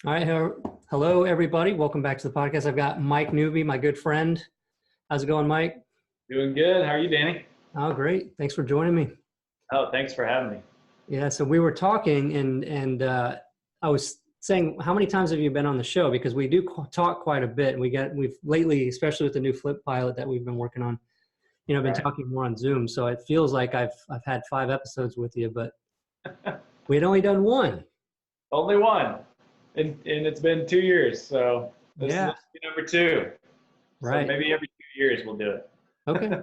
All right. Hello, everybody. Welcome back to the podcast. I've got Mike Newby, my good friend. How's it going, Mike? Doing good. How are you, Danny? Oh, great. Thanks for joining me. Oh, thanks for having me. Yeah. So we were talking, and I was saying, how many times have you been on the show? Because we do talk quite a bit. We've lately, especially with the new Flip pilot that we've been working on, been Right. talking more on Zoom. So it feels like I've had 5 episodes with you, but we had only done one. Only one, and it's been 2 years, so this Yeah. will be number 2. Right. So maybe every 2 years we'll do it. Okay.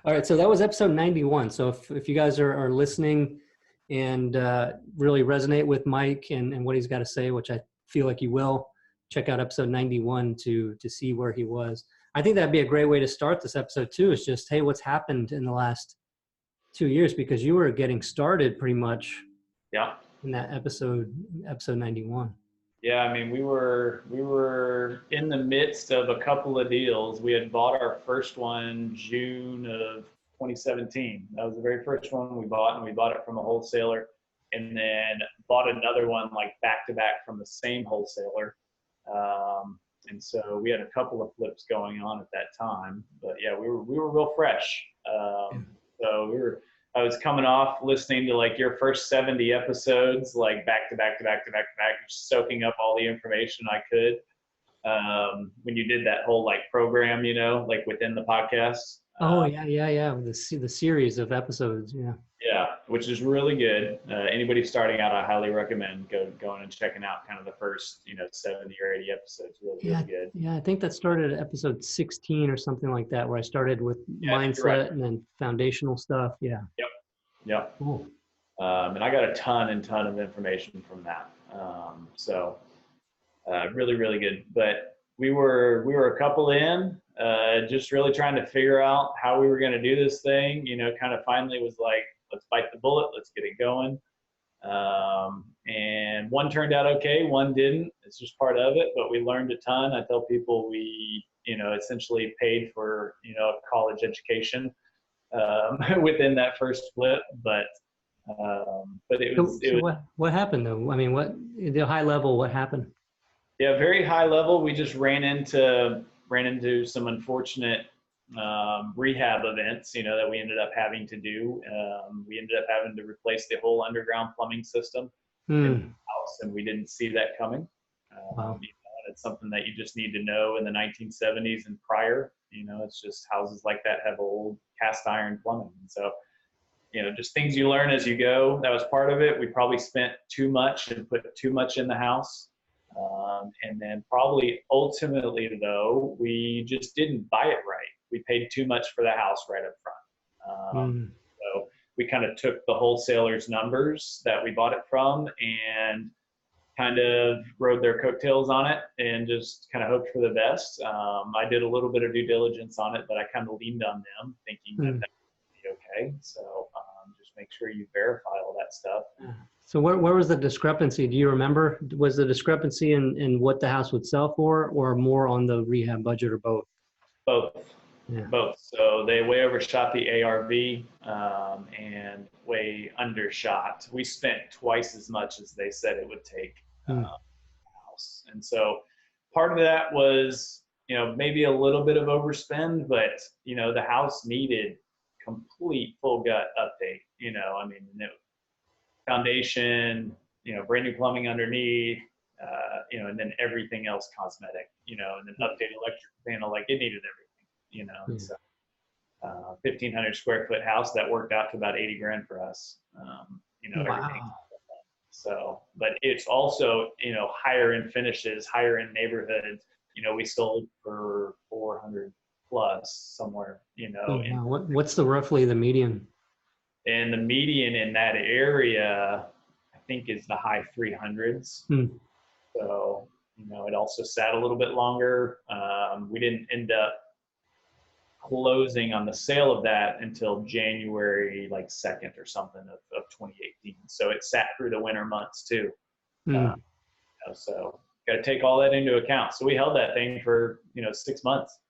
All right. So that was episode 91. So if you guys are listening and really resonate with Mike and what he's got to say, which I feel like you will, check out episode 91 to see where he was. I think that'd be a great way to start this episode too, is just, hey, what's happened in the last 2 years? Because you were getting started pretty much in that episode 91. Yeah, I mean, we were in the midst of a couple of deals. We had bought our first one June of 2017. That was the very first one we bought, and we bought it from a wholesaler, and then bought another one like back to back from the same wholesaler. And so we had a couple of flips going on at that time. But yeah, we were real fresh. So I was coming off listening to like your first 70 episodes, like back to back, just soaking up all the information I could. When you did that whole like program, like within the podcast. Oh yeah. The series of episodes. Yeah, which is really good. Anybody starting out, I highly recommend going and checking out kind of the first, 70 or 80 episodes. Really good. Yeah, I think that started at episode 16 or something like that, where I started with mindset and then foundational stuff. Yeah. Yep. Cool. And I got a ton of information from that. Really, really good. But we were a couple in, just really trying to figure out how we were going to do this thing. Kind of finally was like, let's bite the bullet, let's get it going. And one turned out okay, one didn't. It's just part of it, but we learned a ton. I tell people we, essentially paid for, a college education within that first flip, but it was. What happened though? I mean, the high level, what happened? Yeah, very high level. We just ran into some unfortunate rehab events, that we ended up having to do. We ended up having to replace the whole underground plumbing system in the house, and we didn't see that coming. Wow. It's something that you just need to know in the 1970s and prior. It's just houses like that have old cast iron plumbing. And so, just things you learn as you go. That was part of it. We probably spent too much and put too much in the house. And then probably ultimately, though, we just didn't buy it right. We paid too much for the house right up front. So we kind of took the wholesaler's numbers that we bought it from and kind of rode their coattails on it and just kind of hoped for the best. I did a little bit of due diligence on it, but I kind of leaned on them thinking that would be okay. So just make sure you verify all that stuff. So where was the discrepancy? Do you remember? Was the discrepancy in what the house would sell for, or more on the rehab budget, or both? Both. Yeah. Both. So they way overshot the ARV and way undershot. We spent twice as much as they said it would take house. And so part of that was, maybe a little bit of overspend, but, the house needed complete full gut update. Foundation, brand new plumbing underneath, and then everything else cosmetic, and then updated electric panel, like it needed everything, and so 1,500 square foot house that worked out to about 80 grand for us, everything. So, but it's also, higher end finishes, higher end neighborhoods, we sold for 400 plus somewhere, What's roughly the median? And the median in that area, I think, is the high 300s. So, it also sat a little bit longer. We didn't end up closing on the sale of that until January, like 2nd or something of 2018. So it sat through the winter months too. So got to take all that into account. So we held that thing for, 6 months.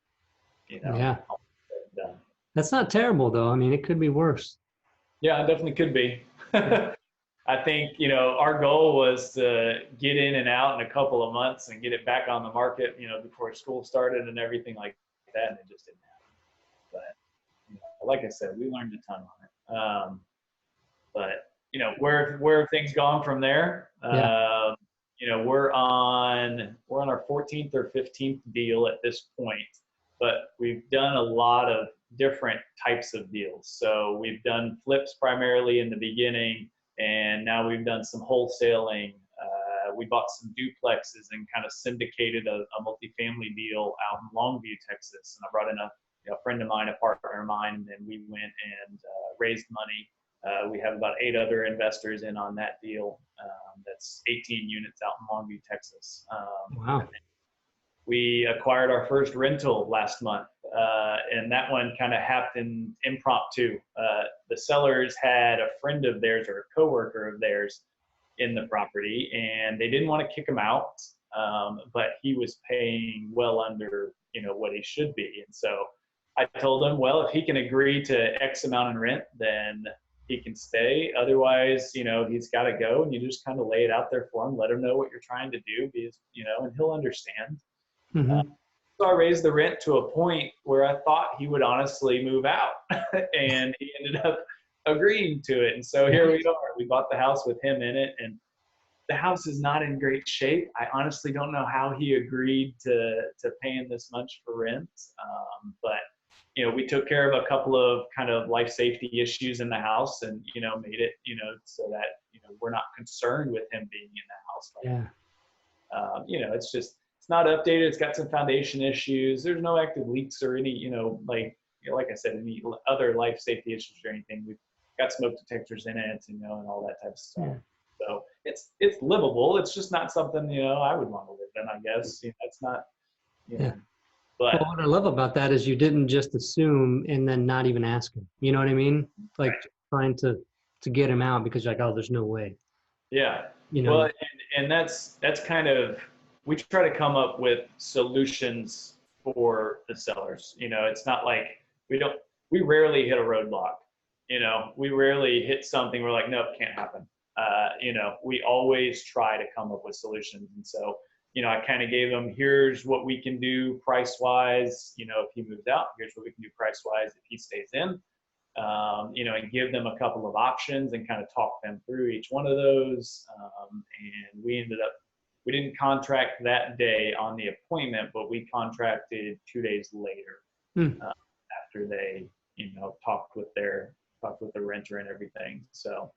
Yeah. That's not terrible though. I mean, it could be worse. Yeah, it definitely could be. I think, you know, our goal was to get in and out in a couple of months and get it back on the market, you know, before school started and everything like that. And it just didn't happen. But, you know, like I said, we learned a ton on it. But, you know, where have things gone from there? Yeah. You know, we're on our 14th or 15th deal at this point, but we've done a lot of different types of deals. So we've done flips primarily in the beginning, and now we've done some wholesaling. We bought some duplexes and kind of syndicated a multifamily deal out in Longview, Texas. And I brought in a friend of mine, a partner of mine, and then we went and raised money. We have about 8 other investors in on that deal. That's 18 units out in Longview, Texas. Wow. We acquired our first rental last month, and that one kind of happened impromptu. The sellers had a friend of theirs or a coworker of theirs in the property, and they didn't want to kick him out, but he was paying well under, you know, what he should be. And so I told him, well, if he can agree to X amount in rent, then he can stay. Otherwise, you know, he's got to go. And you just kind of lay it out there for him, let him know what you're trying to do, because, you know, and he'll understand. Mm-hmm. So I raised the rent to a point where I thought he would honestly move out, and he ended up agreeing to it. And so here we are. We bought the house with him in it, and the house is not in great shape. I honestly don't know how he agreed to paying this much for rent, but you know, we took care of a couple of kind of life safety issues in the house, and you know, made it, you know, so that, you know, we're not concerned with him being in the house. Yeah. You know, it's not updated. It's got some foundation issues. There's no active leaks or any, you know, like I said, any other life safety issues or anything. We've got smoke detectors in it, you know, and all that type of stuff. Yeah. So it's livable. It's just not something, you know, I would want to live in, I guess. You know, it's not, you know. Yeah. But Well, what I love about that is you didn't just assume and then not even ask him. You know what I mean? Like right. trying to get him out because you're like, oh, there's no way. Yeah. You know. Well, and that's kind of, we try to come up with solutions for the sellers. You know, it's not like we rarely hit a roadblock. You know, we rarely hit something we're like, nope, can't happen. You know, we always try to come up with solutions. And so, you know, I kind of gave them, here's what we can do price wise. You know, if he moves out, here's what we can do price wise if he stays in. You know, and give them a couple of options and kind of talk them through each one of those. And we didn't contract that day on the appointment, but we contracted 2 days later after they, you know, talked with the renter and everything. So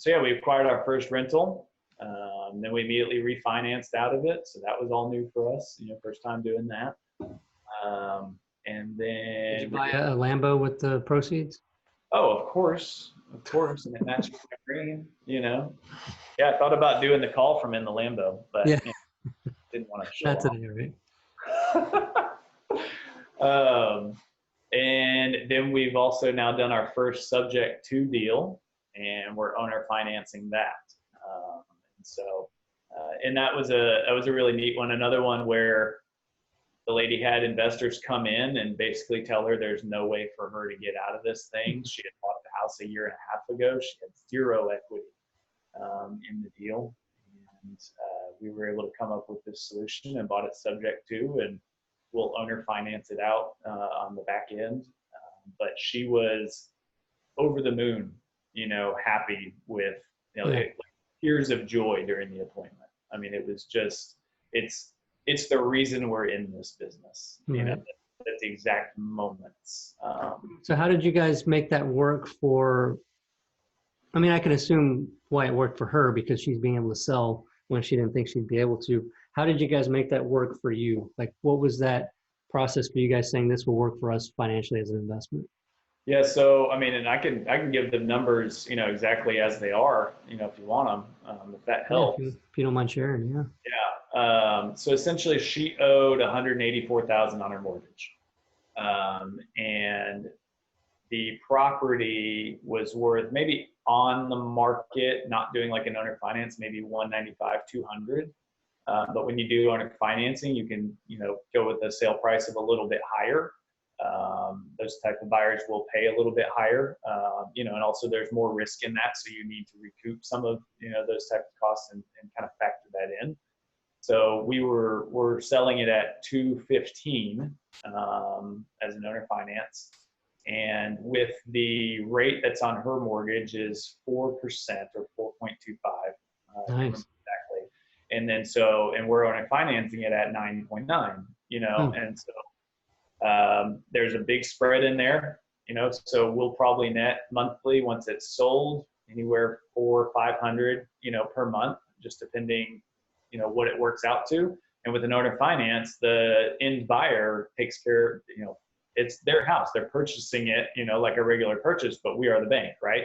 yeah, we acquired our first rental. Then we immediately refinanced out of it. So that was all new for us, you know, first time doing that. And then Did you buy a Lambo with the proceeds? Oh, of course, and it matched my green, you know. Yeah, I thought about doing the call from in the Lambo, but Yeah. you know, didn't want to show That's off. it, right? And then we've also now done our first subject to deal, and we're owner financing that. And so, and that was a really neat one. Another one where the lady had investors come in and basically tell her there's no way for her to get out of this thing. She had bought the house 1.5 years ago. She had 0 equity in the deal. And we were able to come up with this solution and bought it subject to, and we'll owner finance it out on the back end. But she was over the moon, you know, happy with, you know, like tears of joy during the appointment. I mean, it was just, it's the reason we're in this business, you know, at the exact moments. So how did you guys make that work for, I mean, I can assume why it worked for her because she's being able to sell when she didn't think she'd be able to. How did you guys make that work for you? Like, what was that process for you guys saying this will work for us financially as an investment? Yeah, so I mean, and I can give the numbers, you know, exactly as they are, you know, if you want them, if that helps. Yeah, if you don't mind sharing, yeah. Yeah. So essentially, she owed $184,000 on her mortgage, and the property was worth maybe on the market, not doing like an owner finance, maybe 195, 200. But when you do owner financing, you can, you know, go with a sale price of a little bit higher. Those type of buyers will pay a little bit higher, and also there's more risk in that. So you need to recoup some of, those type of costs and kind of factor that in. So we're selling it at 215 as an owner finance. And with the rate that's on her mortgage is 4% or 4.25. Nice. Exactly. And then and we're owner financing it at 9.9, and so there's a big spread in there, so we'll probably net monthly once it's sold anywhere 400 or 500, per month, just depending, what it works out to. And with an owner finance, the end buyer takes care, it's their house. They're purchasing it, like a regular purchase, but we are the bank, right?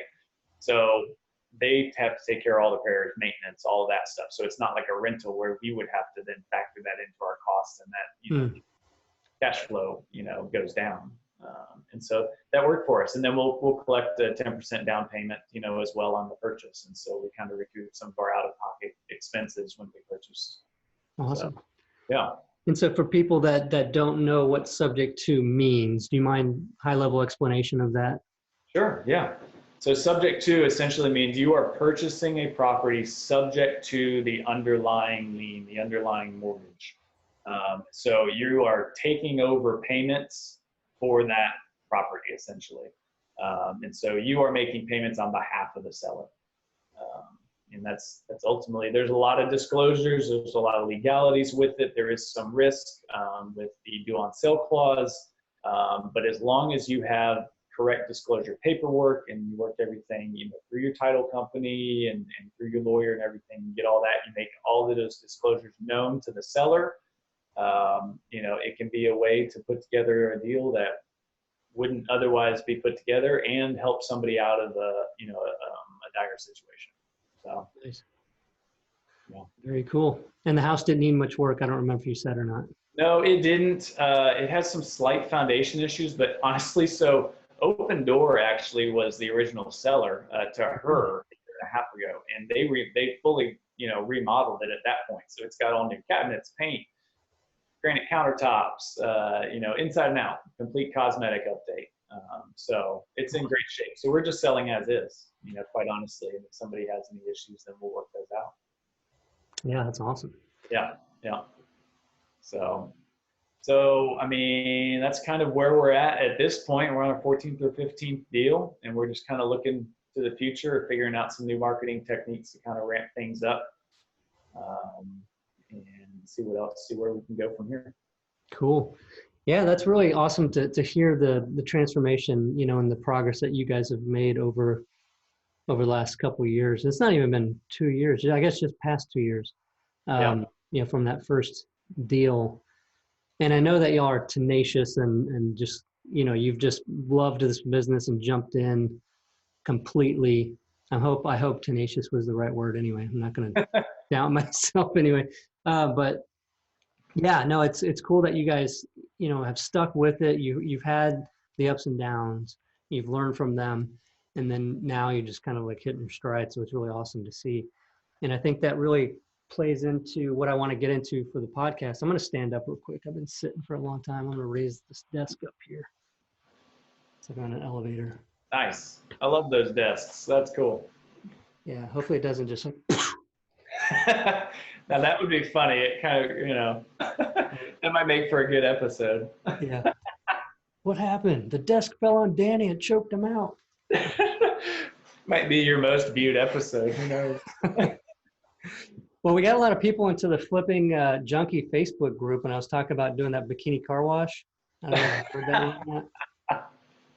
So they have to take care of all the repairs, maintenance, all of that stuff. So it's not like a rental where we would have to then factor that into our costs, and that, cash flow, goes down. And so that worked for us. And then we'll collect a 10% down payment, as well on the purchase. And so we kind of recoup some of our out-of-pocket expenses when we purchase. Awesome. So, yeah. And so for people that don't know what subject to means, do you mind high-level explanation of that? Sure, yeah. So subject to essentially means you are purchasing a property subject to the underlying lien, the underlying mortgage. So you are taking over payments for that property, essentially. And so you are making payments on behalf of the seller. And that's ultimately, there's a lot of disclosures, there's a lot of legalities with it. There is some risk with the due on sale clause. But as long as you have correct disclosure paperwork and you work everything, through your title company and through your lawyer and everything, you get all that, you make all of those disclosures known to the seller. It can be a way to put together a deal that wouldn't otherwise be put together and help somebody out of a dire situation. So, nice. Yeah. Very cool. And the house didn't need much work. I don't remember if you said or not. No, it didn't. It has some slight foundation issues, but honestly, so Open Door actually was the original seller to her a year and a half ago, and they fully remodeled it at that point. So it's got all new cabinets, paint, granite countertops, inside and out, complete cosmetic update. So it's in great shape. So we're just selling as is, quite honestly. And if somebody has any issues, then we'll work those out. Yeah, that's awesome. Yeah, yeah. So I mean, that's kind of where we're at this point. We're on our 14th or 15th deal, and we're just kind of looking to the future, figuring out some new marketing techniques to kind of ramp things up, and see where we can go from here. Cool. Yeah, that's really awesome to hear the transformation, and the progress that you guys have made over the last couple of years. It's not even been 2 years, I guess just past 2 years, from that first deal. And I know that y'all are tenacious and just, you've just loved this business and jumped in completely. I hope tenacious was the right word anyway. I'm not going to doubt myself anyway. But yeah, no, it's cool that you guys, have stuck with it. You've had the ups and downs, you've learned from them, and then now you're just kind of like hitting your stride. So it's really awesome to see. And I think that really plays into what I want to get into for the podcast. I'm going to stand up real quick. I've been sitting for a long time. I'm going to raise this desk up here. It's like on an elevator. Nice. I love those desks. That's cool. Yeah. Hopefully it doesn't just like. Now that would be funny. It kind of, that might make for a good episode. Yeah. What happened? The desk fell on Danny and choked him out. Might be your most viewed episode. Who knows? Well, we got a lot of people into the FlippingJunkie Facebook group, and I was talking about doing that bikini car wash. I don't know if you've heard that one yet.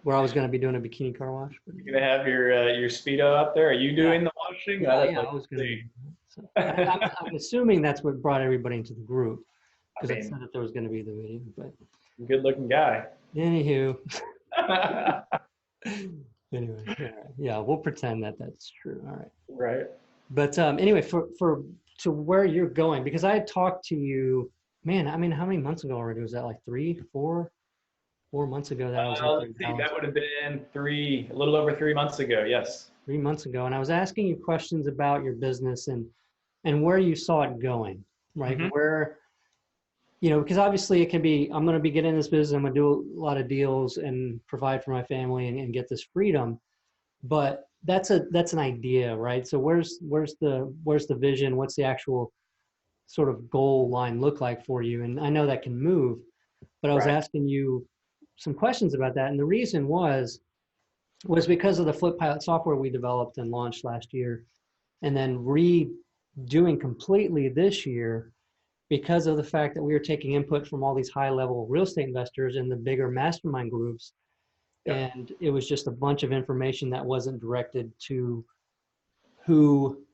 Where I was going to be doing a bikini car wash. You're going to have your Speedo up there. Are you doing the washing? Yeah, I was going to. So, I'm assuming that's what brought everybody into the group, because I said that there was going to be the video. But good looking guy. Anywho. Anyway, yeah, we'll pretend that that's true. All right. Right. But anyway, to where you're going, because I had talked to you, man, I mean, how many months ago already? Was that like 4 months ago that I was let's see, that would have been a little over 3 months ago. Yes. 3 months ago. And I was asking you questions about your business and where you saw it going, right? Mm-hmm. because obviously it can be, I'm going to be getting in this business, I'm going to do a lot of deals and provide for my family and get this freedom. But that's an idea, right? So where's the vision? What's the actual sort of goal line look like for you? And I know that can move, but I was Right. asking you some questions about that. And the reason was because of the Flip Pilot software we developed and launched last year, and then redoing completely this year because of the fact that we were taking input from all these high level real estate investors in the bigger mastermind groups. Yep. And it was just a bunch of information that wasn't directed to who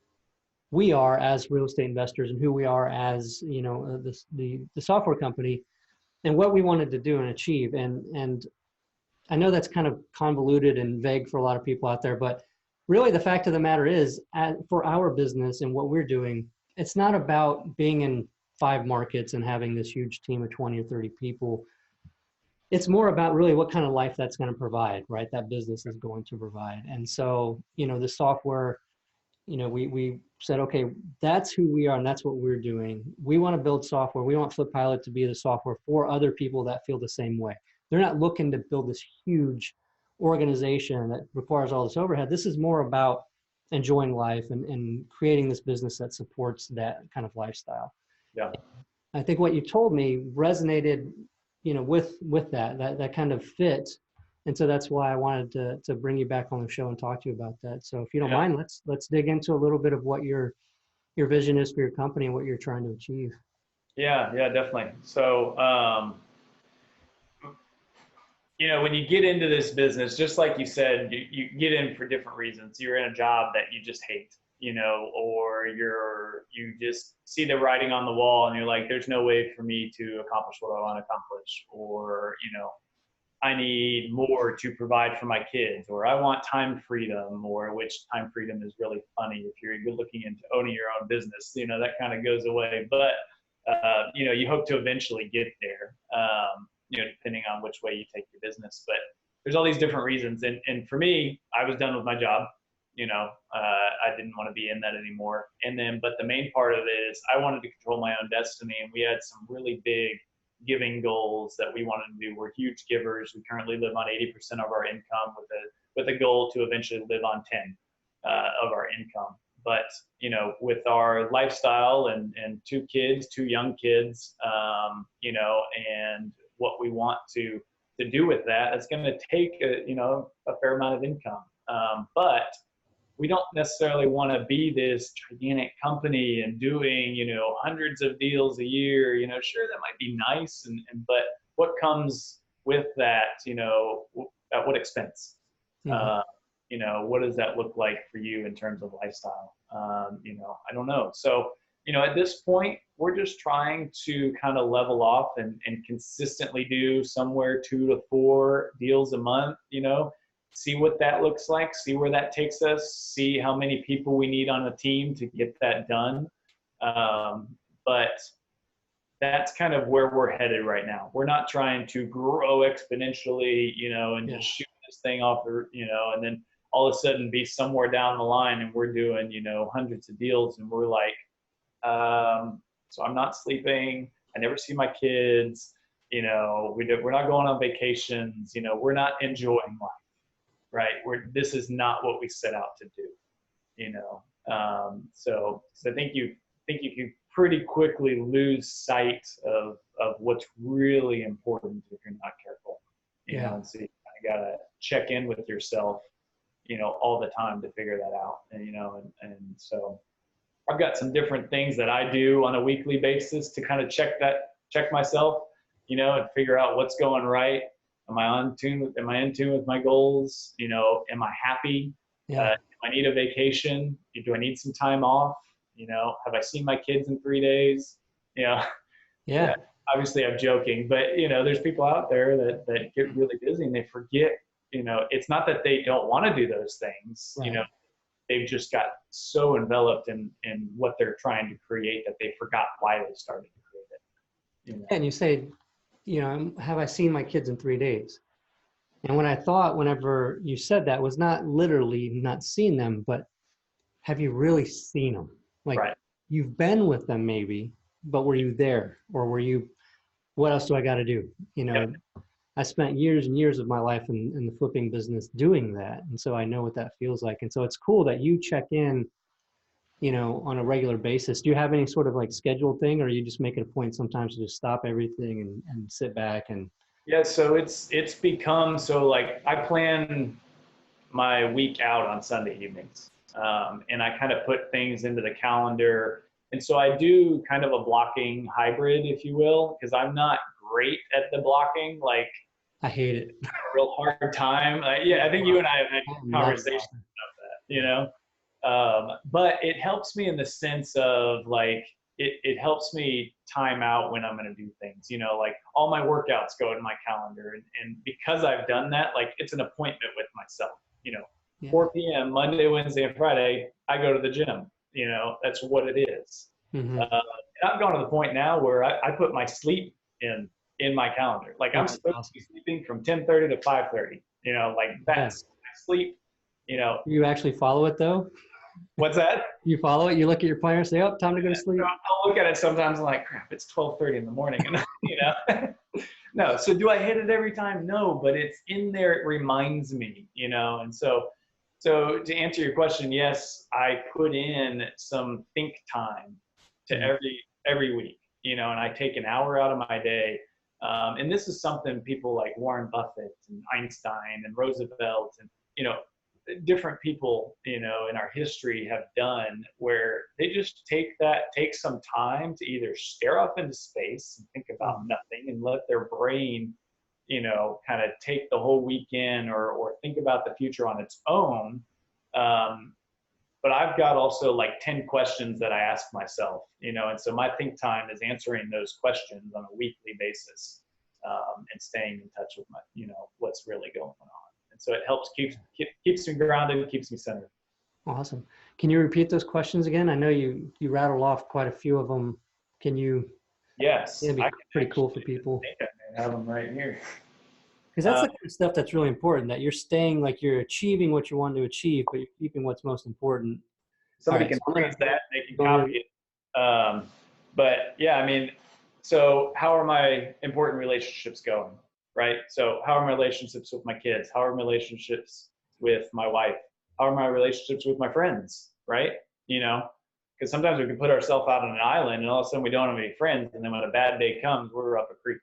we are as real estate investors and who we are as, the software company and what we wanted to do and achieve. And I know that's kind of convoluted and vague for a lot of people out there, but really the fact of the matter is, for our business and what we're doing, it's not about being in 5 markets and having this huge team of 20 or 30 people. It's more about really what kind of life that's going to provide, right? That business is going to provide. And so, the software, we said, okay, that's who we are and that's what we're doing. We want to build software. We want Flip Pilot to be the software for other people that feel the same way. They're not looking to build this huge organization that requires all this overhead. This is more about enjoying life and creating this business that supports that kind of lifestyle. Yeah. I think what you told me resonated, with that kind of fit. And so that's why I wanted to bring you back on the show and talk to you about that. So if you don't mind, let's dig into a little bit of what your vision is for your company and what you're trying to achieve. Yeah, definitely. So, when you get into this business, just like you said, you get in for different reasons. You're in a job that you just hate, or you just see the writing on the wall and you're like, there's no way for me to accomplish what I want to accomplish, or, I need more to provide for my kids, or I want time freedom, or which time freedom is really funny if you're looking into owning your own business, that kind of goes away. But, you hope to eventually get there, depending on which way you take your business. But there's all these different reasons. And for me, I was done with my job. I didn't want to be in that anymore. But the main part of it is I wanted to control my own destiny. And we had some really big giving goals that we wanted to do. We're huge givers. We currently live on 80% of our income with a goal to eventually live on 10 of our income. But, with our lifestyle and 2 kids, 2 young kids, and what we want to do with that, it's going to take a fair amount of income. But we don't necessarily want to be this gigantic company and doing, hundreds of deals a year. Sure, that might be nice, but what comes with that, at what expense? Mm-hmm. What does that look like for you in terms of lifestyle? I don't know. So, at this point, we're just trying to kind of level off and consistently do somewhere 2 to 4 deals a month, see what that looks like, see where that takes us, see how many people we need on a team to get that done. But that's kind of where we're headed right now. We're not trying to grow exponentially, and just shoot this thing off, and then all of a sudden be somewhere down the line and we're doing, hundreds of deals and we're like, so I'm not sleeping. I never see my kids, we're not going on vacations, we're not enjoying life. Right? This is not what we set out to do, So I think you can pretty quickly lose sight of what's really important if you're not careful, and so you gotta check in with yourself, all the time to figure that out, and so I've got some different things that I do on a weekly basis to kind of check myself, and figure out what's going right. Am I in tune with my goals? Am I happy? Do I need a vacation? Do I need some time off? Have I seen my kids in 3 days? Yeah. Obviously I'm joking, but there's people out there that get really busy and they forget, it's not that they don't want to do those things, right. They've just got so enveloped in what they're trying to create that they forgot why they started to create it. And you say, have I seen my kids in 3 days? And what I thought whenever you said that was not literally not seen them, but have you really seen them? Like, right. You've been with them maybe, but were you there? Or were you what else do I got to do? You Yep. know, I spent years and years of my life in the flipping business doing that. And so I know what that feels like. And so it's cool that you check in, you know, on a regular basis. Do you have any sort of like scheduled thing, or you just make it a point sometimes to just stop everything and sit back and? Yeah, so it's become so like I plan my week out on Sunday evenings, and I kind of put things into the calendar, and so I do kind of a blocking hybrid, if you will, because I'm not great at the blocking. Like I hate it. a real hard time. Yeah, I think you and I have had I'm not a conversations blocker. about that, you know. But it helps me in the sense of like it helps me time out when I'm going to do things. You know, like all my workouts go in my calendar, and because I've done that, like it's an appointment with myself. You know, Yeah. 4 p.m. Monday, Wednesday, and Friday, I go to the gym. You know, that's what it is. Mm-hmm. And I've gone to the point now where I put my sleep in my calendar. Like I'm That's supposed awesome. to be sleeping from 10:30 to 5:30. You know, like that's my sleep. You know, You actually follow it though? what's that? You follow it? You look at your planner and say, oh, time to go to sleep? I'll look at it sometimes and like, crap, it's 12:30 in the morning. And, you know, no. So do I hit it every time? No, but it's in there. It reminds me, you know. And so to answer your question, yes, I put in some think time to every week, you know, and I take an hour out of my day. And this is something people like Warren Buffett and Einstein and Roosevelt and, you know, different people, you know, in our history have done, where they just take some time to either stare off into space and think about nothing and let their brain, you know, kind of take the whole weekend or think about the future on its own. But I've got also like 10 questions that I ask myself, you know, and so my think time is answering those questions on a weekly basis, and staying in touch with my, you know, what's really going on. And so it helps keeps me grounded, keeps me centered. Awesome. Can you repeat those questions again? I know you rattle off quite a few of them. Can you? Yes, It'd be I pretty cool for people. think I may have them right here. Because that's the kind of stuff that's really important, that you're staying, like you're achieving what you want to achieve, but you're keeping what's most important. Somebody All right, can so freeze that, they can copy it. But yeah, I mean, so how are my important relationships going, right? So how are my relationships with my kids? How are my relationships with my wife? How are my relationships with my friends, right? You know, because sometimes we can put ourselves out on an island and all of a sudden we don't have any friends. And then when a bad day comes, we're up a creek,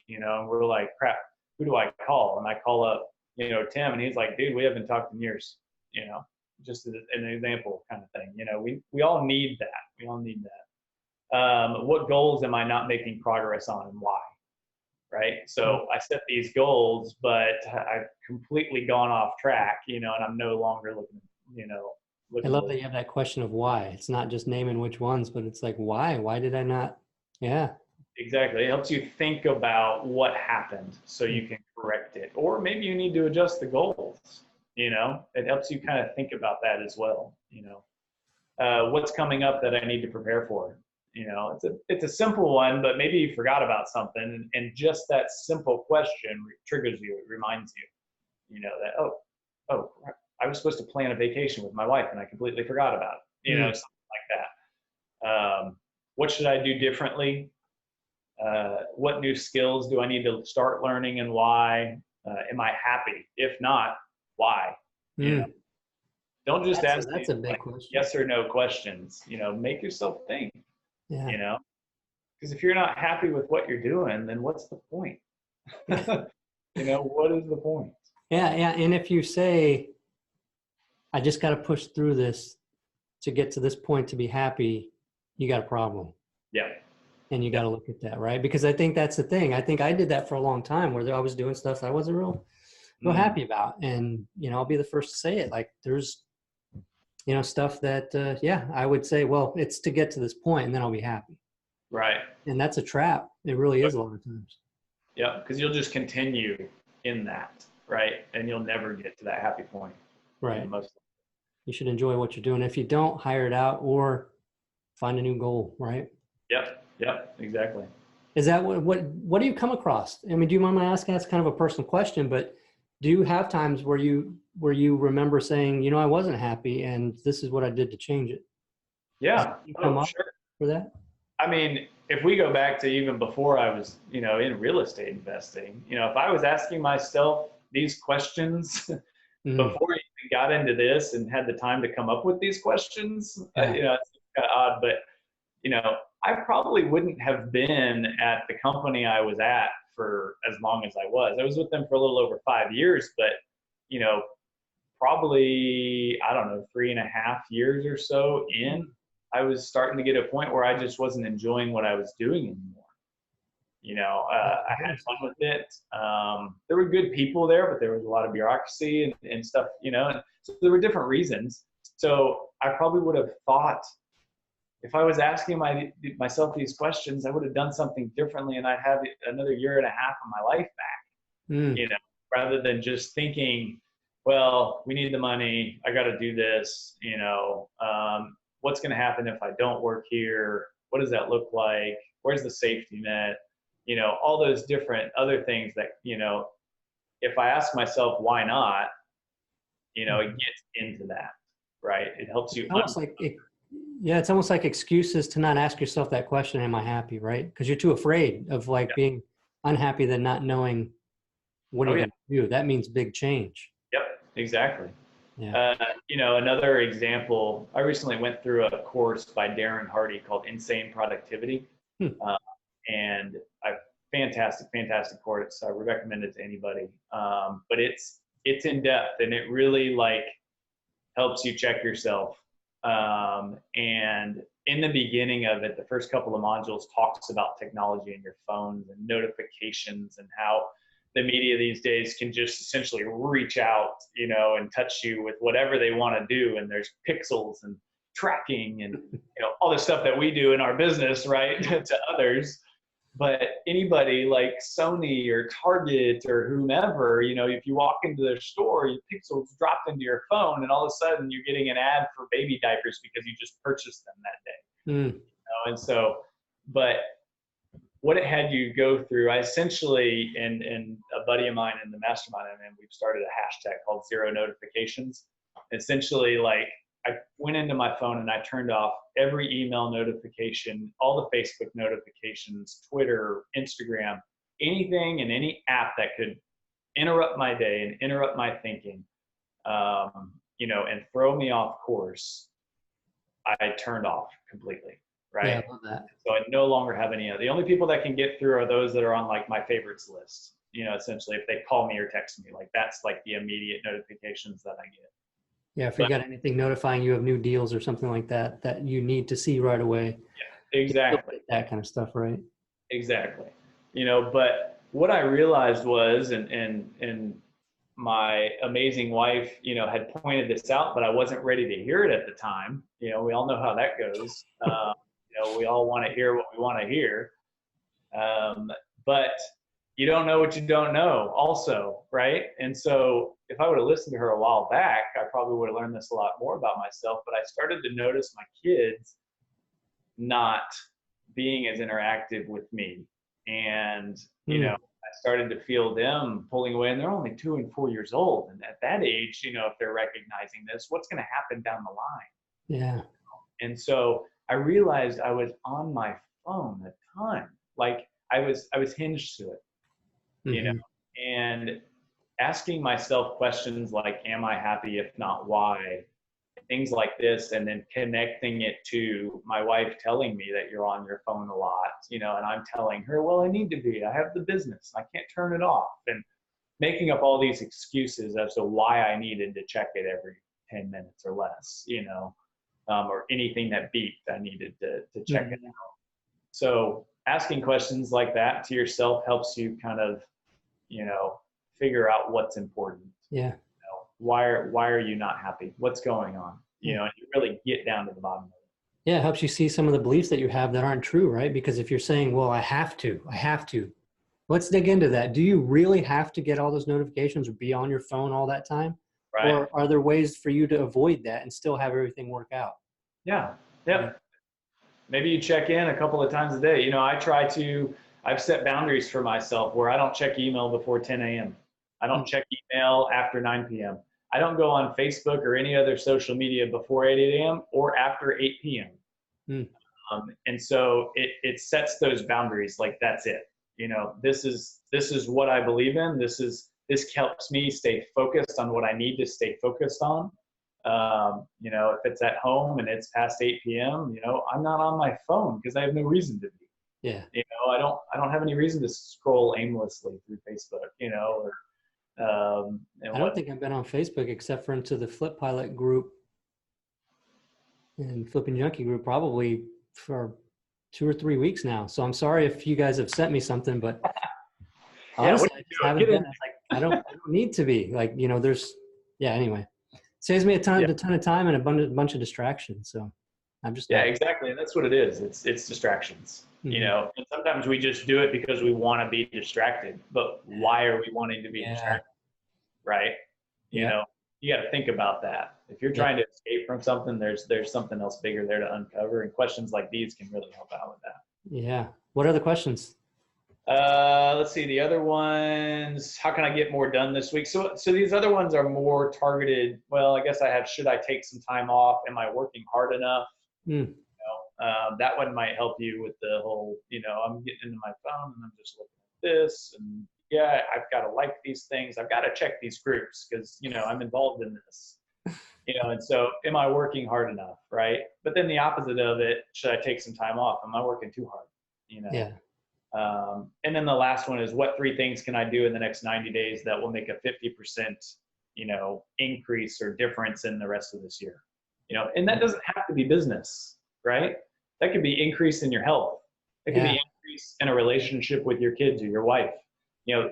you know, and we're like, crap, who do I call? And I call up, you know, Tim, and he's like, dude, we haven't talked in years, you know, just an example kind of thing. You know, we all need that. We all need that. What goals am I not making progress on and why? Right. So I set these goals, but I've completely gone off track, you know, and I'm no longer looking, you know, I love that you have that question of why. It's not just naming which ones, but it's like, why? Why did I not? Yeah. Exactly. It helps you think about what happened so you can correct it. Or maybe you need to adjust the goals. You know, it helps you kind of think about that as well. You know, what's coming up that I need to prepare for? You know, it's a simple one, but maybe you forgot about something, and just that simple question triggers you. It reminds you, you know, that, oh, I was supposed to plan a vacation with my wife and I completely forgot about it. You know, something like that. What should I do differently? What new skills do I need to start learning and why? Am I happy? If not, why? You know, don't just ask That's these, a big like, question. yes or no questions. You know, make yourself think. Yeah. You know, because if you're not happy with what you're doing, then what's the point? You know, what is the point? Yeah. Yeah. And if you say, I just got to push through this to get to this point to be happy, you got a problem. Yeah. And you got to look at that, right? Because I think that's the thing. I think I did that for a long time, where I was doing stuff that I wasn't real happy about. And, you know, I'll be the first to say it. Like there's, you know, stuff that, yeah, I would say, well, it's to get to this point and then I'll be happy. Right. And that's a trap. It really is a lot of times. Yeah. Because you'll just continue in that, right? And you'll never get to that happy point. Right. You should enjoy what you're doing. If you don't, hire it out or find a new goal, right? Yep. Yep. Exactly. Is that what do you come across? I mean, do you mind my asking? That's kind of a personal question, but do you have times where you remember saying, you know, I wasn't happy and this is what I did to change it? Yeah. You come up Sure. for that? I mean, if we go back to even before I was, in real estate investing, if I was asking myself these questions Mm, before I even got into this and had the time to come up with these questions, yeah. it's kind of odd, but I probably wouldn't have been at the company I was at for as long as I was. I was with them for a little over 5 years, but you know, probably, I don't know, 3.5 years or so in, I was starting to get a point where I just wasn't enjoying what I was doing anymore. I had fun with it. There were good people there, but there was a lot of bureaucracy and stuff, and so there were different reasons. So I probably would have thought, if I was asking myself these questions, I would have done something differently, and I'd have another year and a half of my life back, Mm, rather than just thinking, well, we need the money, I got to do this, what's going to happen if I don't work here? What does that look like? Where's the safety net? All those different other things that, if I ask myself, why not, it gets into that, right? It helps you. almost like yeah, it's almost like excuses to not ask yourself that question, am I happy, right? Because you're too afraid of like Yep. being unhappy than not knowing what are Oh, you yeah. going to do. That means big change. Yep, exactly. Yeah. Another example, I recently went through a course by Darren Hardy called Insane Productivity. Hmm. And I fantastic, fantastic course. I would recommend it to anybody. But it's in depth, and it really helps you check yourself. And in the beginning of it, the first couple of modules talks about technology in your phones and notifications, and how the media these days can just essentially reach out, and touch you with whatever they want to do. And there's pixels and tracking and, all the stuff that we do in our business, right, to others. But anybody like Sony or Target or whomever, if you walk into their store, your pixels drop into your phone, and all of a sudden you're getting an ad for baby diapers because you just purchased them that day. Mm, And so, but what it had you go through, I essentially, and a buddy of mine in the mastermind, we've started a hashtag called Zero Notifications. Essentially, I went into my phone and I turned off every email notification, all the Facebook notifications, Twitter, Instagram, anything and any app that could interrupt my day and interrupt my thinking, and throw me off course. I turned off completely, right? yeah, I love that. So I no longer have any of the only people that can get through are those that are on my favorites list. Essentially, if they call me or text me, that's the immediate notifications that I get. Yeah, if you got anything notifying you of new deals or something like that, that you need to see right away. Yeah, exactly. That kind of stuff, right? Exactly. But what I realized was, and my amazing wife, had pointed this out, but I wasn't ready to hear it at the time. We all know how that goes. We all want to hear what we want to hear. But you don't know what you don't know also, right? And so if I would have listened to her a while back, I probably would have learned this a lot more about myself. But I started to notice my kids not being as interactive with me. And, I started to feel them pulling away, and they're only 2 and 4 years old. And at that age, if they're recognizing this, what's going to happen down the line? Yeah. And so I realized I was on my phone a ton. I was hinged to it, Mm-hmm. and asking myself questions like, am I happy? If not, why? Things like this, and then connecting it to my wife telling me that you're on your phone a lot, and I'm telling her, well, I need to be. I have the business. I can't turn it off. And making up all these excuses as to why I needed to check it every 10 minutes or less, or anything that beeped, I needed to check it out. So asking questions like that to yourself helps you kind of, figure out what's important. Yeah. Why are you not happy? What's going on? And you really get down to the bottom of it. Yeah, it helps you see some of the beliefs that you have that aren't true, right? Because if you're saying, well, I have to, let's dig into that. Do you really have to get all those notifications or be on your phone all that time? Right. Or are there ways for you to avoid that and still have everything work out? Yeah. Yep. Yeah. Maybe you check in a couple of times a day. I've set boundaries for myself where I don't check email before 10 a.m. I don't check email after 9 p.m. I don't go on Facebook or any other social media before 8 a.m. or after 8 p.m. And so it sets those boundaries. Like, that's it. You know, this is what I believe in. This helps me stay focused on what I need to stay focused on. You know, if it's at home and it's past 8 p.m., you know, I'm not on my phone because I have no reason to be. Yeah. You know, I don't have any reason to scroll aimlessly through Facebook, you know, or I don't think I've been on Facebook except for into the Flip Pilot group and FlippingJunkie group probably for 2 or 3 weeks now. So I'm sorry if you guys have sent me something, but honestly, I just haven't been. It's like, I don't need to be. Like, you know, anyway. Saves me a ton of time and a bunch of distractions. So I'm just exactly. And that's what it is. It's distractions. Mm-hmm. You know, and sometimes we just do it because we want to be distracted. But why are we wanting to be distracted? Right? You know, you got to think about that. If you're trying to escape from something, there's something else bigger there to uncover. And questions like these can really help out with that. Yeah. What are the questions? Let's see. The other ones, how can I get more done this week? So these other ones are more targeted. Well, I guess should I take some time off? Am I working hard enough? You know, that one might help you with the whole, you know, I'm getting into my phone and I'm just looking at this, and I've got to like these things. I've got to check these groups because, you know, I'm involved in this, you know, and so am I working hard enough? Right. But then the opposite of it, should I take some time off? Am I working too hard? You know? Yeah. And then the last one is, what 3 things can I do in the next 90 days that will make a 50%, you know, increase or difference in the rest of this year? You know, and that doesn't have to be business, right? That could be increase in your health. It could be increase in a relationship with your kids or your wife. You know,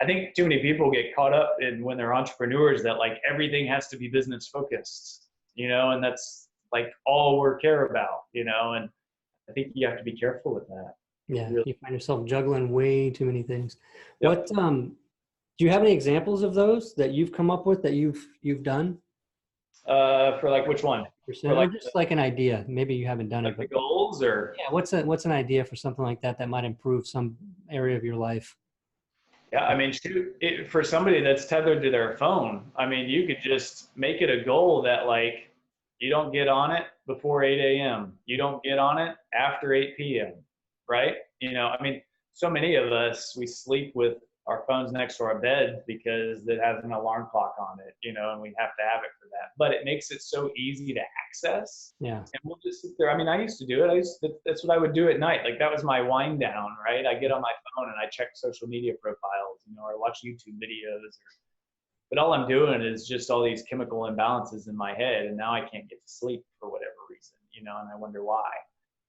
I think too many people get caught up in when they're entrepreneurs that like everything has to be business focused, you know, and that's like all we care about, you know, and I think you have to be careful with that. Yeah, really. you find yourself juggling way too many things. What do you have any examples of those that you've come up with that you've done? For like which one? Or just like an idea. Maybe you haven't done it, but the goals, or what's an idea for something like that might improve some area of your life? Yeah, I mean, for somebody that's tethered to their phone, I mean, you could just make it a goal that like you don't get on it before 8 a.m. You don't get on it after 8 p.m. Right? You know, I mean, so many of us, we sleep with our phones next to our bed because it has an alarm clock on it, you know, and we have to have it for that. But it makes it so easy to access. Yeah. And we'll just sit there. I mean, I used to do it. That's what I would do at night. Like that was my wind down, right? I get on my phone and I check social media profiles, you know, or watch YouTube videos. But all I'm doing is just all these chemical imbalances in my head, and now I can't get to sleep for whatever reason, you know, and I wonder why.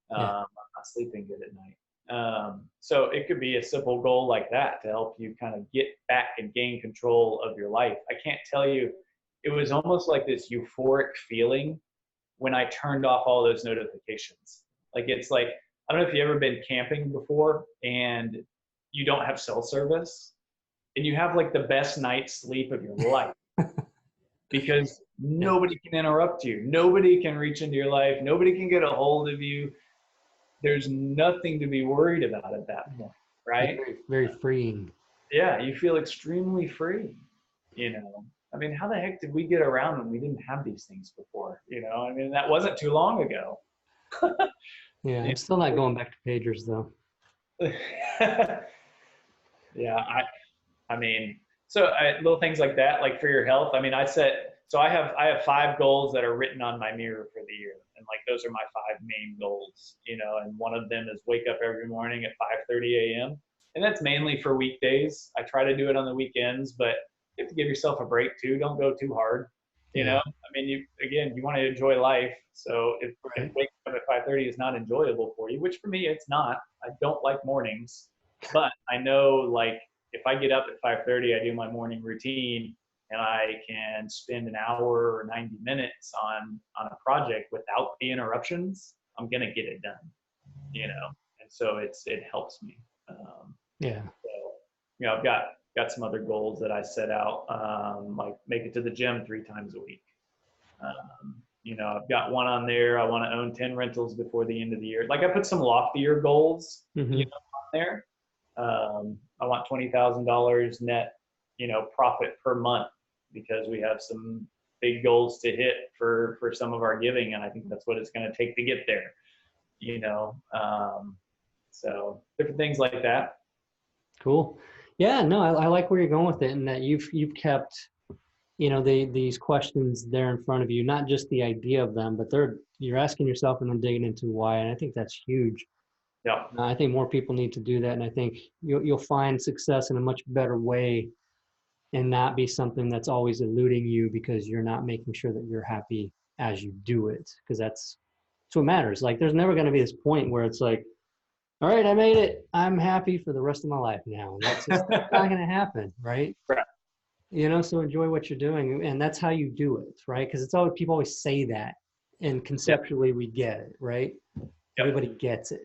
I'm not sleeping good at night. So it could be a simple goal like that to help you kind of get back and gain control of your life. I can't tell you, it was almost like this euphoric feeling when I turned off all those notifications. Like, it's like, I don't know if you've ever been camping before and you don't have cell service and you have like the best night's sleep of your life because nobody can interrupt you. Nobody can reach into your life. Nobody can get a hold of you. There's nothing to be worried about at that point, right? Very, very freeing. Yeah, you feel extremely free, you know. I mean, how the heck did we get around when we didn't have these things before? You know, I mean, that wasn't too long ago. Yeah, I'm still not going back to pagers though. Yeah, I mean, so little things like that, like for your health. I mean, I have 5 goals that are written on my mirror for the year, and like those are my 5 main goals, you know. And one of them is wake up every morning at 5:30 a.m. and that's mainly for weekdays. I try to do it on the weekends, but you have to give yourself a break too. Don't go too hard, you know. I mean, you want to enjoy life. So if waking up at 5:30 is not enjoyable for you, which for me it's not. I don't like mornings, but I know like if I get up at 5:30, I do my morning routine, and I can spend an hour or 90 minutes on a project without the interruptions, I'm gonna get it done, you know. And so it helps me. So, you know, I've got some other goals that I set out, like make it to the gym 3 times a week. You know, I've got one on there. I want to own 10 rentals before the end of the year. Like I put some loftier goals, you know, on there. I want $20,000 net, you know, profit per month, because we have some big goals to hit for some of our giving, and I think that's what it's going to take to get there. So different things like that. Cool. Yeah, no, I like where you're going with it, and that you've kept, these questions there in front of you, not just the idea of them, but you're asking yourself and then digging into why. And I think that's huge. Yeah. I think more people need to do that. And I think you'll find success in a much better way and not be something that's always eluding you because you're not making sure that you're happy as you do it. Because that's what matters. Like, there's never going to be this point where it's like, all right, I made it. I'm happy for the rest of my life now. That's just not going to happen, right? Right. So enjoy what you're doing, and that's how you do it, right? Because people always say that, and conceptually we get it, right? Everybody gets it.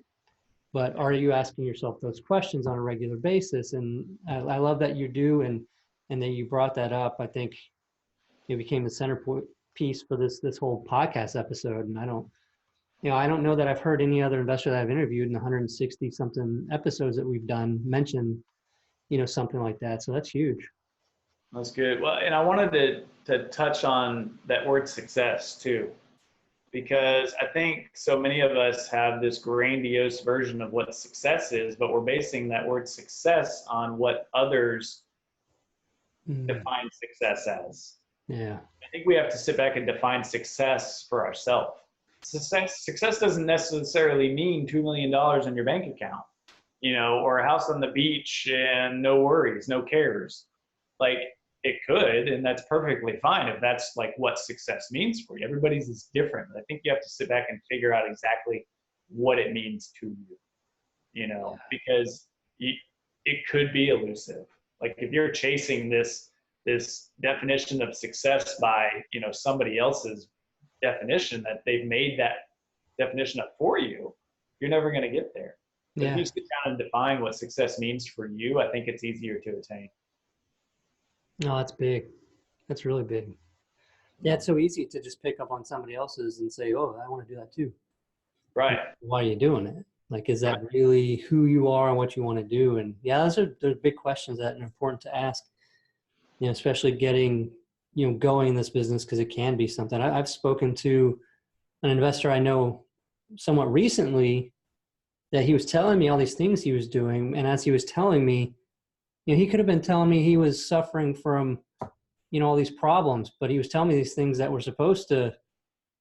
But are you asking yourself those questions on a regular basis? And I love that you do, and that you brought that up. I think it became the centerpiece for this whole podcast episode. And I don't know that I've heard any other investor that I've interviewed in the 160 something episodes that we've done mention, something like that. So that's huge. That's good. Well, and I wanted to touch on that word success too, because I think so many of us have this grandiose version of what success is, but we're basing that word success on what others define success as. Yeah. I think we have to sit back and define success for ourselves. Success doesn't necessarily mean $2 million in your bank account, or a house on the beach and no worries, no cares. Like, it could, and that's perfectly fine if that's like what success means for you. Everybody's is different. I think you have to sit back and figure out exactly what it means to you, because it could be elusive. Like, if you're chasing this definition of success by, somebody else's definition that they've made that definition up for you, you're never going to get there. But if you sit down and define what success means for you, I think it's easier to attain. No, that's big. That's really big. Yeah, it's so easy to just pick up on somebody else's and say, oh, I want to do that too. Right. Why are you doing it? Like, is that really who you are and what you want to do? And yeah, those are big questions that are important to ask, especially getting, going in this business, because it can be something. I've spoken to an investor I know somewhat recently that he was telling me all these things he was doing. And as he was telling me, he could have been telling me he was suffering from, all these problems, but he was telling me these things that were supposed to,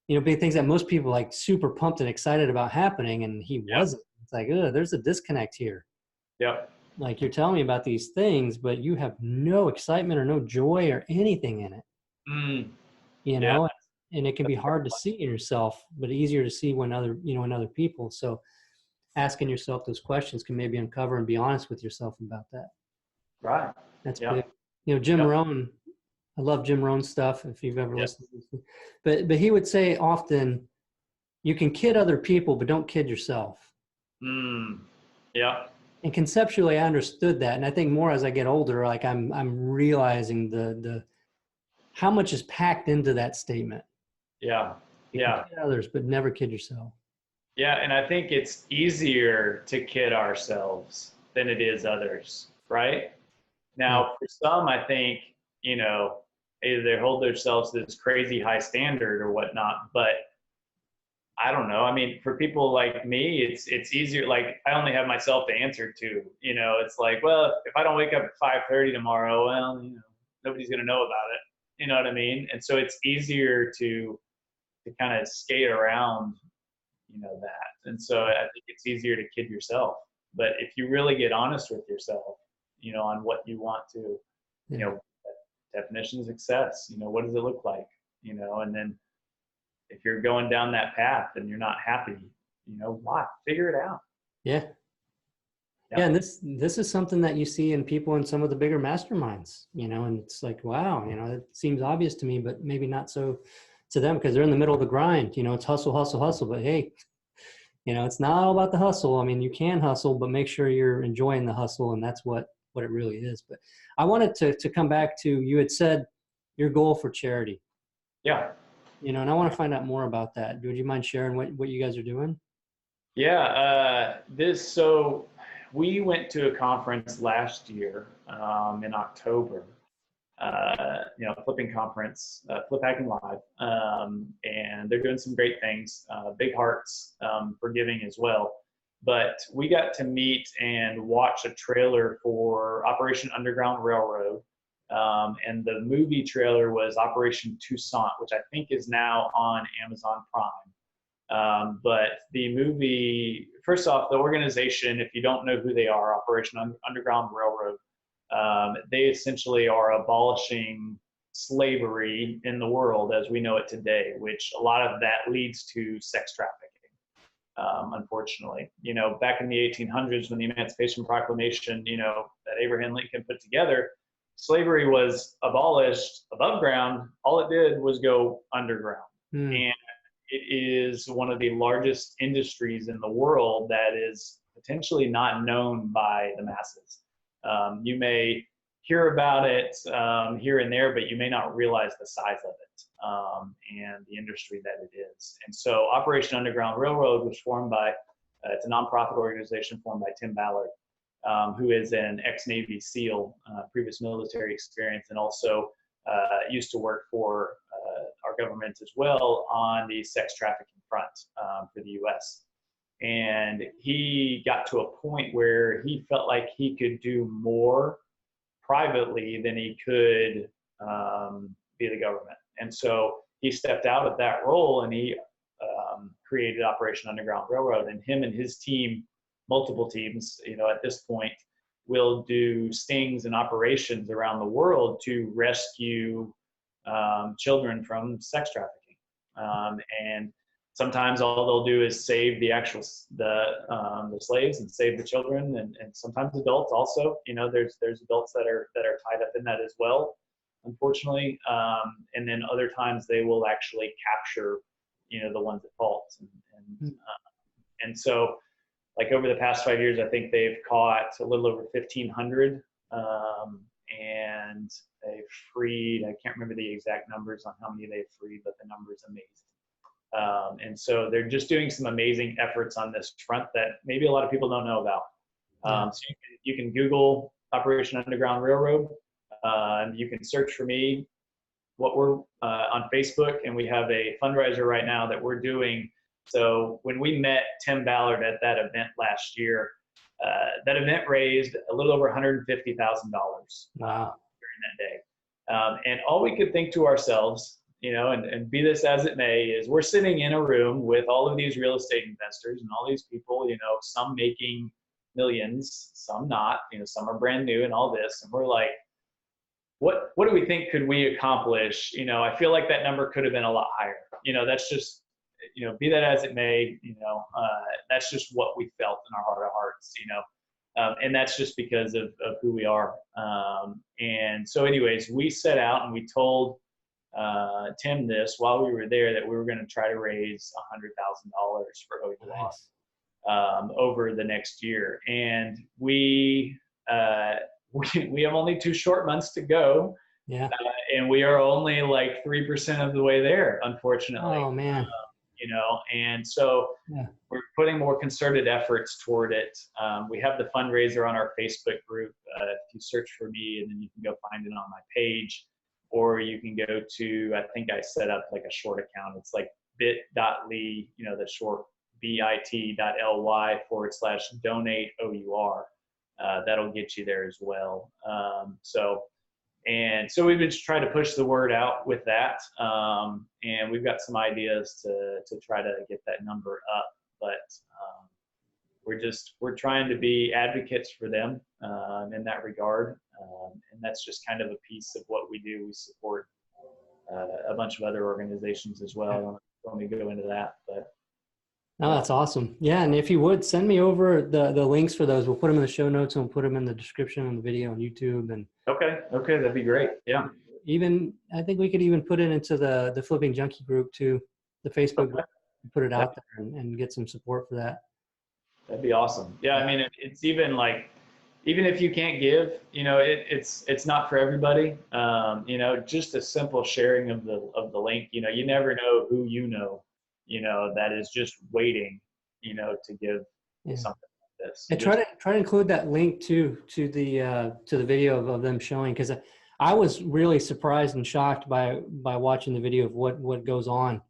be things that most people like super pumped and excited about happening. And he wasn't. It's like, there's a disconnect here. Yep. Like, you're telling me about these things, but you have no excitement or no joy or anything in it, and it can be hard to see in yourself, but easier to see when in other people. So asking yourself those questions can maybe uncover and be honest with yourself about that. Right. That's big. Jim Rohn, I love Jim Rohn's stuff, if you've ever listened to this. But he would say often, you can kid other people, but don't kid yourself. Yeah. And conceptually, I understood that. And I think more as I get older, like I'm realizing the how much is packed into that statement. Yeah. You can kid others, but never kid yourself. Yeah. And I think it's easier to kid ourselves than it is others, right? Now, for some, I think, either they hold themselves to this crazy high standard or whatnot, but I don't know. I mean, for people like me, it's easier. Like, I only have myself to answer to, it's like, well, if I don't wake up at 5:30 tomorrow, well, nobody's going to know about it. You know what I mean? And so it's easier to kind of skate around, that. And so I think it's easier to kid yourself. But if you really get honest with yourself, on what you want to, definition of success, what does it look like, and then if you're going down that path and you're not happy, why? Figure it out. Yeah. And this is something that you see in people in some of the bigger masterminds, and it's like, wow, it seems obvious to me, but maybe not so to them because they're in the middle of the grind. It's hustle, hustle, hustle. But hey, it's not all about the hustle. I mean, you can hustle, but make sure you're enjoying the hustle, and that's what it really is. But I wanted to come back to, you had said your goal for charity. Yeah. And I want to find out more about that. Would you mind sharing what you guys are doing? Yeah. So we went to a conference last year in October flipping conference, Flip Hacking Live, and they're doing some great things. Big hearts for giving as well. But we got to meet and watch a trailer for Operation Underground Railroad. And the movie trailer was Operation Toussaint, which I think is now on Amazon Prime. But the movie, first off, the organization, if you don't know who they are, Operation Underground Railroad, they essentially are abolishing slavery in the world as we know it today, which a lot of that leads to sex trafficking. Unfortunately, back in the 1800s when the Emancipation Proclamation, that Abraham Lincoln put together, slavery was abolished above ground. All it did was go underground. And it is one of the largest industries in the world that is potentially not known by the masses. You may hear about it here and there, but you may not realize the size of it and the industry that it is. And so Operation Underground Railroad was formed by, it's a nonprofit organization formed by Tim Ballard, who is an ex-Navy SEAL, previous military experience, and also used to work for our government as well on the sex trafficking front for the U.S. And he got to a point where he felt like he could do more privately than he could be the government. And so he stepped out of that role and he created Operation Underground Railroad. And him and his team, multiple teams, at this point, will do stings and operations around the world to rescue children from sex trafficking. And sometimes all they'll do is save the actual the slaves and save the children, and sometimes adults also. There's adults that are tied up in that as well, unfortunately. And then other times they will actually capture, the ones at fault. And so, like over the past 5 years, I think they've caught a little over 1,500, and they've freed. I can't remember the exact numbers on how many they've freed, but the number is amazing. And so they're just doing some amazing efforts on this front that maybe a lot of people don't know about. So you can Google Operation Underground Railroad. You can search for me. We're on Facebook, and we have a fundraiser right now that we're doing. So when we met Tim Ballard at that event last year, that event raised a little over $150,000 wow. during that day. And all we could think to ourselves, and be this as it may, is we're sitting in a room with all of these real estate investors and all these people, some making millions, some not, some are brand new and all this. And we're like, what do we think could we accomplish? I feel like that number could have been a lot higher. That's just, be that as it may, that's just what we felt in our heart of hearts, and that's just because of who we are. And so anyways, we set out and we told Tim this while we were there, that we were going to try to raise $100,000 for OUR. Nice. Over the next year. And we have only 2 short months to go. Yeah. And we are only like 3% of the way there, unfortunately. Oh man. And so we're putting more concerted efforts toward it. We have the fundraiser on our Facebook group. If you search for me, and then you can go find it on my page, or you can go to, I think I set up like a short account. It's like bit.ly, the short bit.ly/donate OUR. That'll get you there as well. So we've been trying to push the word out with that. And we've got some ideas to try to get that number up, but we're trying to be advocates for them in that regard. And that's just kind of a piece of what we do. We support a bunch of other organizations as well. When we go into that, but. No, that's awesome. Yeah. And if you would send me over the links for those, we'll put them in the show notes and we'll put them in the description of the video on YouTube. And Okay. That'd be great. Yeah. I think we could even put it into the FlippingJunkie group too, the Facebook group, put it out there and get some support for that. That'd be awesome. Yeah. I mean, it's even like, even if you can't give, it's not for everybody. Just a simple sharing of the link, you never know who that is just waiting, to give something like this. And try to include that link to the video of them showing, because I was really surprised and shocked by watching the video of what goes on,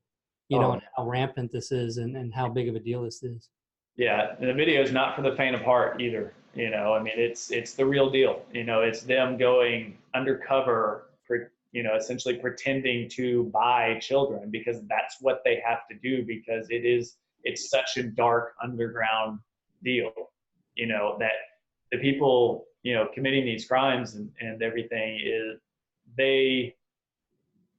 and how rampant this is and how big of a deal this is. Yeah, and the video is not for the faint of heart either. I mean, it's the real deal. It's them going undercover, essentially pretending to buy children because that's what they have to do because it's such a dark underground deal. That the people committing these crimes and everything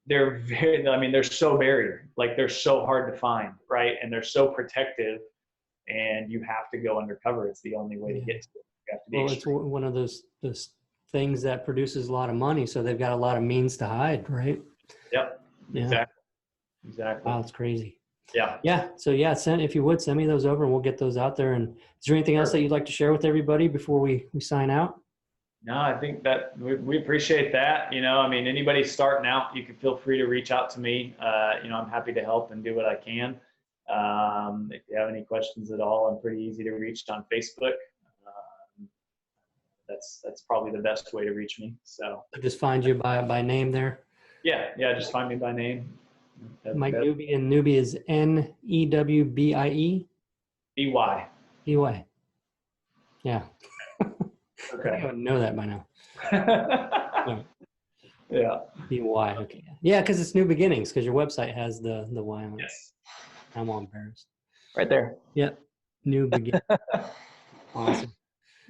they're very, I mean, they're so buried, like they're so hard to find, right? And they're so protective, and you have to go undercover. It's the only way to get to it. You have to be It's one of those things that produces a lot of money, so they've got a lot of means to hide, right? Yep. Yeah. Exactly. Wow, it's crazy. Yeah. So if you would send me those over, and we'll get those out there. And is there anything else that you'd like to share with everybody before we sign out? No, I think that we appreciate that. I mean, anybody starting out, you can feel free to reach out to me. I'm happy to help and do what I can. If you have any questions at all, I'm pretty easy to reach on Facebook. That's probably the best way to reach me. So just find you by name there. Yeah, just find me by name. Mike Newby, and Newby is Newbie. BY. BY. Yeah. Okay. I don't know that by now. Yeah. BY. Okay. Yeah, because it's New Beginnings, because your website has the Y on it. Yes. I'm all embarrassed. Right there. Yep. New Beginnings. Awesome.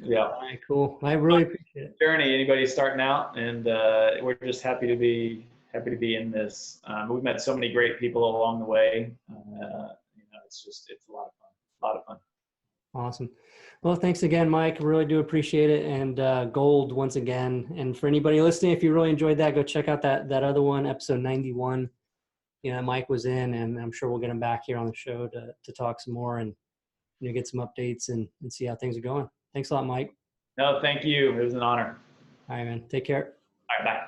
Yeah. All right, cool. I really appreciate it. Journey, anybody starting out, and we're just happy to be in this. We've met so many great people along the way. It's a lot of fun. Awesome. Well, thanks again, Mike. I really do appreciate it. And gold once again. And for anybody listening, if you really enjoyed that, go check out that other one, episode 91. Mike was in, and I'm sure we'll get him back here on the show to talk some more and get some updates and see how things are going. Thanks a lot, Mike. No, thank you. It was an honor. All right, man. Take care. All right, bye.